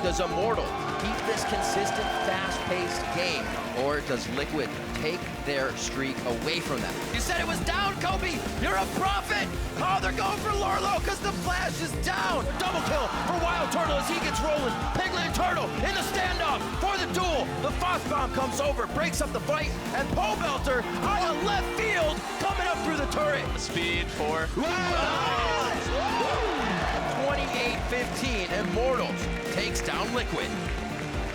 Does Immortal keep this consistent, fast-paced game, or does Liquid take their streak away from them? You said it was down, Kobe! You're a prophet! Oh, they're going for Lorlo because the flash is down! Double kill for Wild Turtle as he gets rolling. Piglet and Turtle in the standoff for the duel. The Frost Bomb comes over, breaks up the fight, and Pole Belter out of left field coming up through the turret. Speed for 28-15, Immortals takes down Liquid.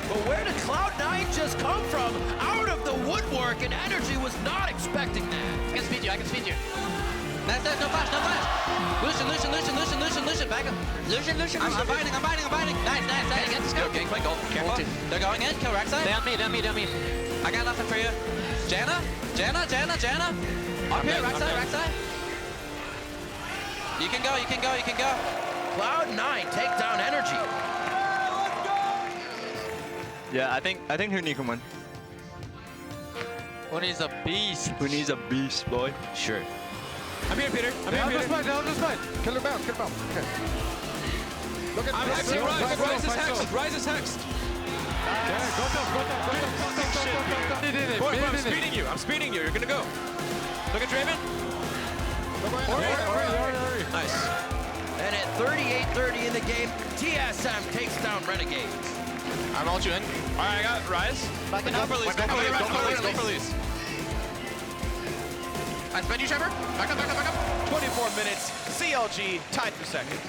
But where did Cloud9 just come from? Out of the woodwork, and Energy was not expecting that. I can speed you. Nice, no flash. Lucian, back up. Lucian. I'm biting. Nice. Get this go. Gangplank gold. Careful. They're going in, kill Rek'Sai. Down me. I got nothing for you. Janna. Up here, Rek'Sai. You can go. Cloud9 take down Energy. Yeah, I think Huni can win. Huni's a beast. Huni's a beast, boy. Sure. I'm here, Peter. I'm just fine. Kill her bounce. Okay. Look at Rise is hexed. Go down. Boy, I'm speeding you. You're gonna go. Look at Draven. Nice. And at 38-30 in the game, TSM takes down Renegades. I'm ult you in. Alright, I got Rise. Go for release. I spend you, Trevor. Back up. 24 minutes, CLG tied for second.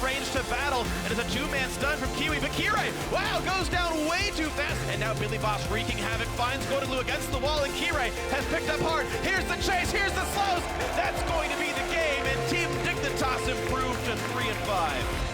Range to battle, and it's a two-man stun from Kiwi, but Kirei, wow, goes down way too fast, and now Billy Boss wreaking havoc, finds Godalu against the wall, and Kirei has picked up hard. Here's the chase, here's the slows, that's going to be the game, and Team Dignitas improved to 3-5.